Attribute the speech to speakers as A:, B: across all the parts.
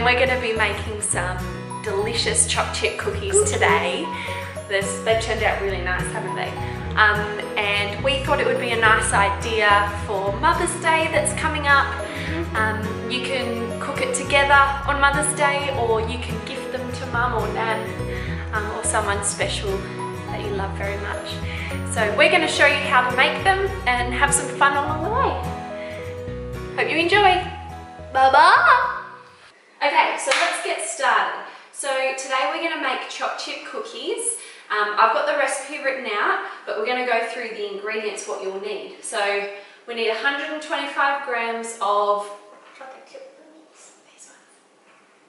A: and we're going to be making some delicious choc chip cookies today. They've turned out really nice, haven't they? And we thought it would be a nice idea for Mother's Day that's coming up. You can cook it together on Mother's Day, or you can gift them to Mum or Nan, or someone special that you love very much. So we're going to show you how to make them and have some fun along the way. Hope you enjoy. Bye-bye. Okay, so let's get started. So today we're going to make choc chip cookies. I've got the recipe written out, but we're going to go through the ingredients, what you'll need. So we need 125 grams of
B: chocolate chip cookies.
A: These ones.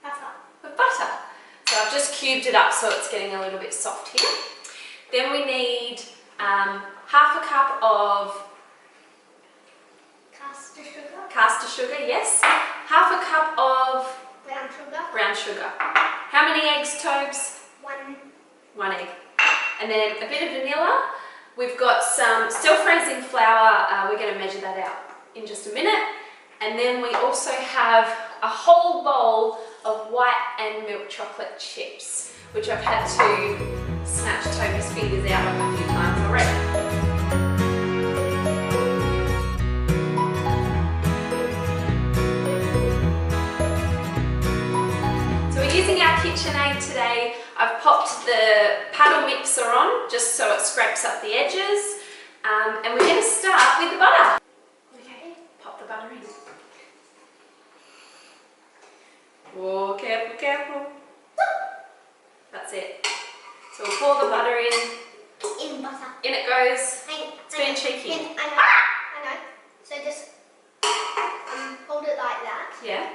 B: Butter.
A: With butter. So I've just cubed it up so it's getting a little bit soft here. Then we need half a cup of caster sugar, yes. Half a cup of brown sugar. How many eggs, Tobes? One egg. And then a bit of vanilla. We've got some self-raising flour. We're going to measure that out in just a minute. And then we also have a whole bowl of white and milk chocolate chips, which I've had to snatch Toby's fingers out of a few times already. Using our KitchenAid today, I've popped the paddle mixer on just so it scrapes up the edges, and we're going to start with the butter. Okay, pop the butter in. Whoa, careful, careful. That's it. So we'll pour the butter in.
B: In butter.
A: In it goes. It's being cheeky.
B: I know. So just hold it like that.
A: Yeah.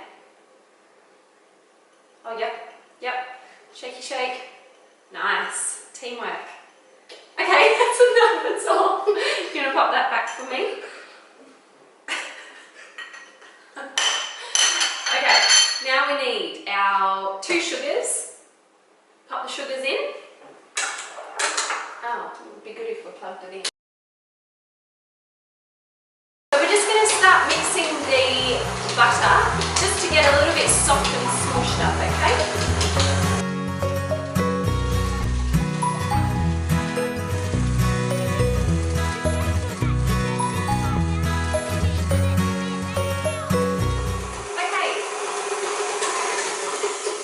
A: Oh, yep. Shaky shake. Nice. Teamwork. Okay, that's enough, that's all. You're gonna pop that back for me? Okay, now we need our 2 sugars. Pop the sugars in. Oh, it would be good if we plugged it in. So we're just gonna start mixing the butter just to get a little bit soft and smooshed up, okay?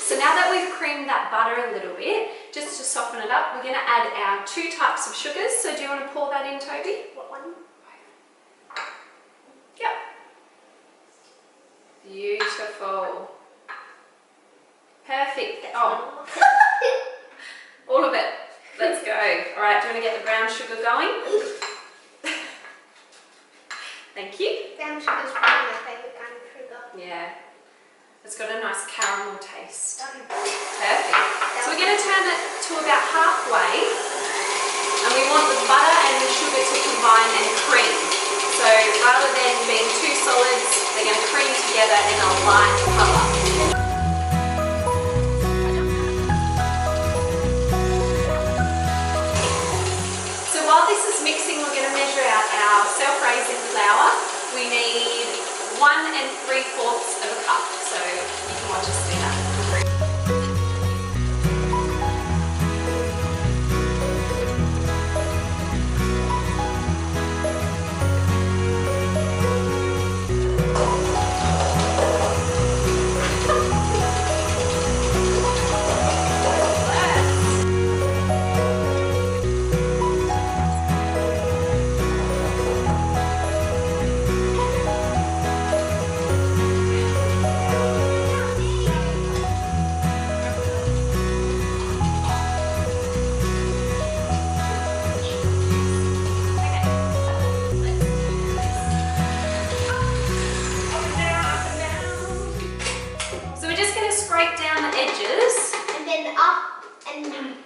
A: So now that we've creamed that butter a little bit, just to soften it up, we're going to add our 2 types of sugars. So do you want to pour that in, Toby?
B: What one?
A: Yep. Beautiful. Perfect. Oh, all of it. Let's go. All right, do you want to get the brown sugar going? Thank you.
B: Brown sugar is probably my favourite kind of sugar.
A: Yeah. It's got a nice caramel taste.
B: Perfect.
A: Perfect. So we're going to turn it to about halfway, and we want the butter and the sugar to combine and cream. So rather than being 2 solids, they're going to cream together in a light colour. So while this is mixing, we're going to measure out our self-raising flour. We need 1 3/4 of a cup. So you can watch us do that.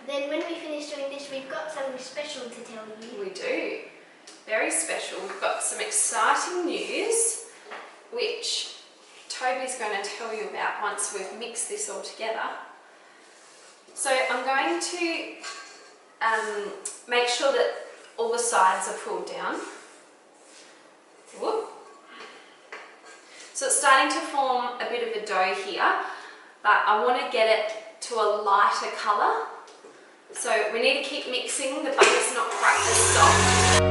B: Then when we finish doing this, we've got something special to tell you.
A: We do. Very special. We've got some exciting news, which Toby's going to tell you about once we've mixed this all together. So I'm going to make sure that all the sides are pulled down. Whoop. So it's starting to form a bit of a dough here. but I want to get it to a lighter colour. So we need to keep mixing. The butter's not quite as soft.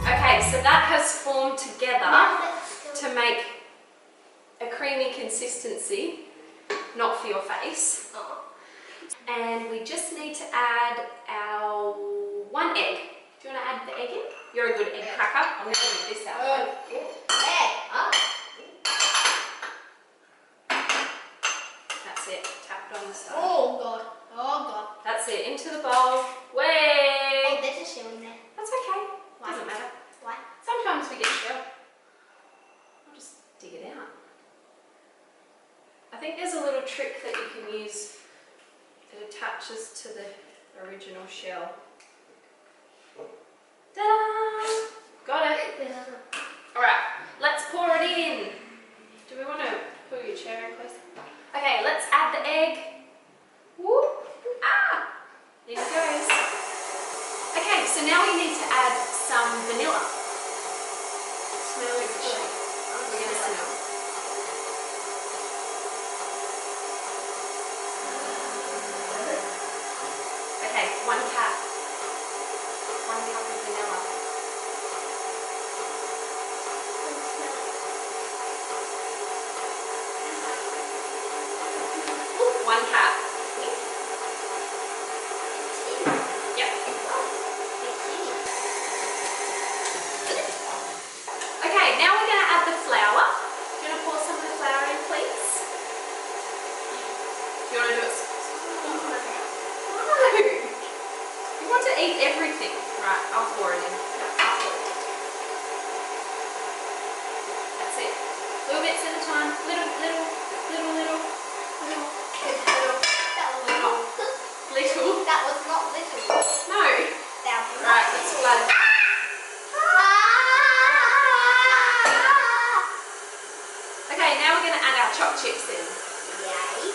A: Okay, so that has formed together to make a creamy consistency, not for your face. And we just need to add our 1 egg. Do you want to add the egg in? You're a good egg cracker. I'm going to leave this out. That's it. Tap it on the side.
B: Oh god. Oh god.
A: That's it. Into the bowl. Way.
B: Oh, there's a shell in there.
A: That's okay.
B: Why?
A: Doesn't matter.
B: Why?
A: Sometimes we get shell. I'll just dig it out. I think there's a little trick that you can use. It attaches to the original shell. Ta-da! Got it. Alright, let's pour it in. Do we want to pull your chair in closer? Okay, let's add the egg. Whoop. Ah! In it goes. Okay, so now we need to add some vanilla. Smell it. We're going to smell. Okay, 1 cup. 1 cup of vanilla. Ooh, 1 cup. Yep. Okay, now we're going to add the flour. Do you want to pour some of the flour in, please? Do you want to do it? No. You want to eat everything. Right, I'll pour it in. I'll pour it in. That's it. Little bits at a time. Little.
B: That was not little.
A: No.
B: That was
A: Right, let's all add it. Okay, now we're going to add our choc chips in.
B: Yay.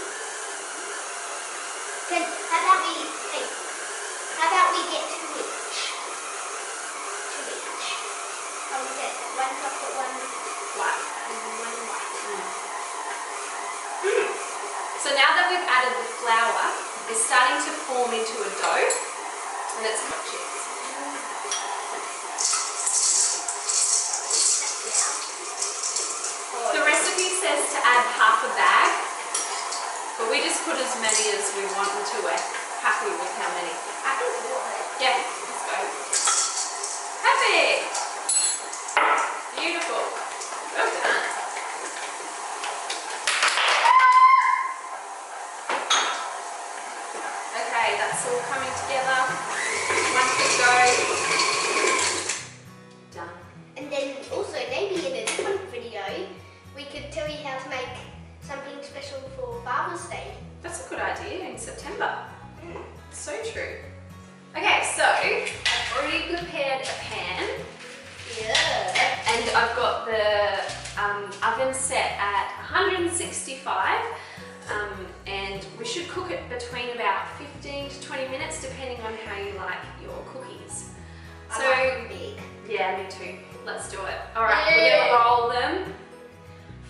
B: How about we get 2 each? 2 each. So we get 1 chocolate, 1
A: White.
B: and 1 white.
A: So now that we've added the flour, it's starting to form into a dough, and it's choc chips. The recipe says to add half a bag, but we just put as many as we want until we're happy with how many. Yeah, let's go. Perfect! Beautiful. Well done. Okay, that's all coming together. 1 to go. Done.
B: And then also maybe in a different video we could tell you how to make something special for Father's Day.
A: That's a good idea in September. So true. Okay, so I've already prepared a pan.
B: Yeah.
A: And I've got the oven set at 165 and we should cook it between about 15 to 20 minutes depending on how you like your cookies.
B: I like them big.
A: Yeah, me too. Let's do it. Alright, we're going to roll them,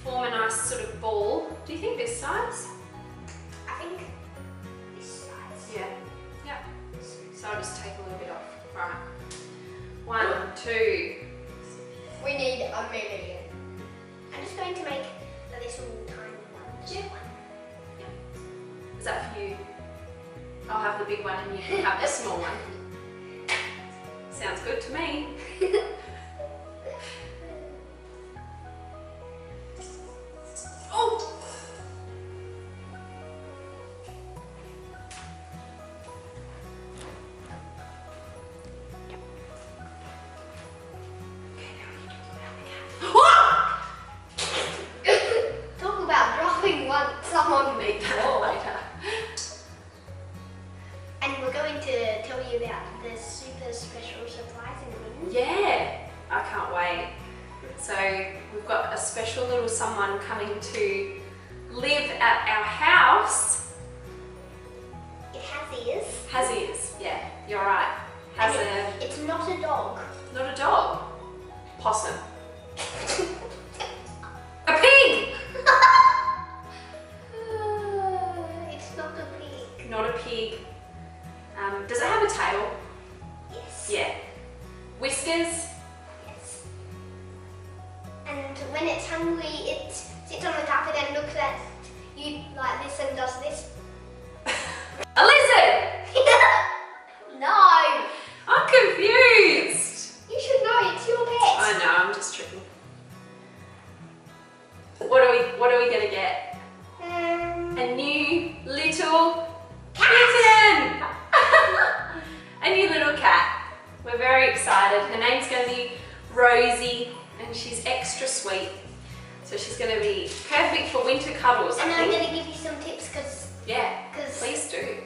A: form a nice sort of ball. Do you think this size?
B: I think this size.
A: Yeah. Yep. So I'll just take a little bit off. Right. 1, 2.
B: We need a million. I'm just going to make a little tiny one. Just one.
A: Is that for you? I'll have the big one and you can have the small one. Sounds good to me. Oh!
B: Talk about dropping someone.
A: Make that later.
B: And we're going to tell you about the super special surprise in a minute.
A: Yeah, I can't wait. So we've got a special little someone coming to live at our house.
B: It has ears.
A: Has ears, yeah, you're right. Has
B: It's not a dog.
A: Not a dog. Possum. A pig!
B: It's not a pig.
A: Not a pig. Does it have a tail?
B: Yes.
A: Yeah. Whiskers?
B: Yes. And when it's hungry, it sits on the carpet and looks at you like this and does this.
A: A lizard!
B: No!
A: I'm confused.
B: You should know, it's your pet.
A: I know, I'm just tricking. What are we gonna get? A new little kitten! A new little cat. We're very excited. Her name's gonna be Rosie and she's extra sweet. So she's gonna be perfect for winter cuddles.
B: And I'm gonna give you some tips because
A: please do.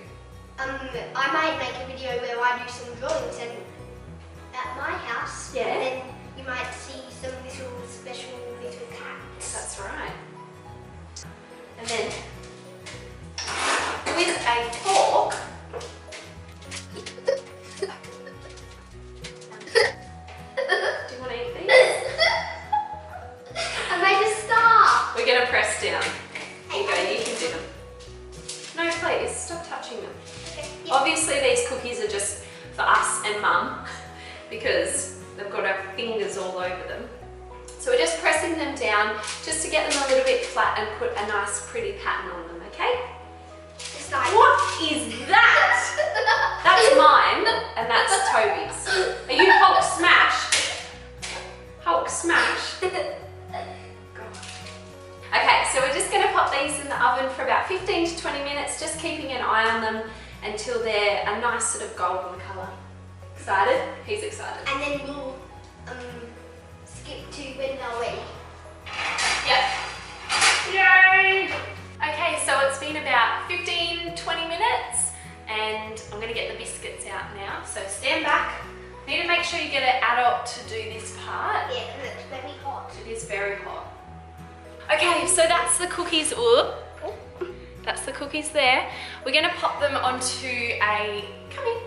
B: I might make a video where I do some drawings and at my house.
A: Yeah.
B: And then you might see some little special little cats.
A: That's right. And then with a fork, do you want to eat these?
B: I made a star.
A: We're going to press down. Here you go, you can do them. No, please, stop touching them.
B: Okay. Yeah.
A: Obviously these cookies are just for us and Mum because they've got our fingers all over them. So we're just pressing them down just to get them a little bit flat and put a nice pretty pattern on them, okay?
B: It's like
A: What is that? That's mine and that's Toby's. Are you Hulk Smash? Hulk Smash. Okay, so we're just going to pop these in the oven for about 15 to 20 minutes, just keeping an eye on them until they're a nice sort of golden colour. Excited? He's excited.
B: and then we'll skip to when they're ready.
A: Yep. Yay! Okay, so it's been about 15-20 minutes and I'm going to get the biscuits out now. So stand back. Need to make sure you get an adult to do this part.
B: Yeah, and it's very hot.
A: It is very hot. Okay, so that's the cookies. Ooh. That's the cookies there. We're going to pop them onto a... Come in.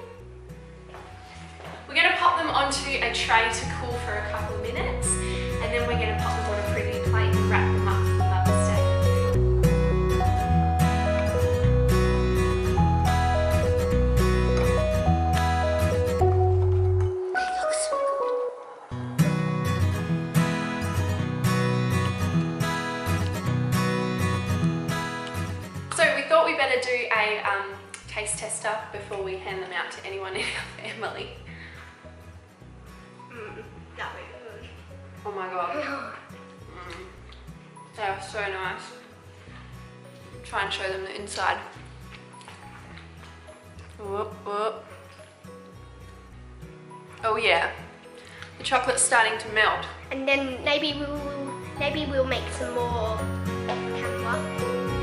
A: We're going to pop them onto a tray to cool for a couple of minutes and then we're going to pop them on a pretty plate and wrap them up for Mother's Day. So we thought we better do a taste tester before we hand them out to anyone in our family.
B: Not very good.
A: Oh my god. They are so nice. Try and show them the inside. Whoop, whoop. Oh yeah. The chocolate's starting to melt.
B: And then maybe we'll make some more off camera.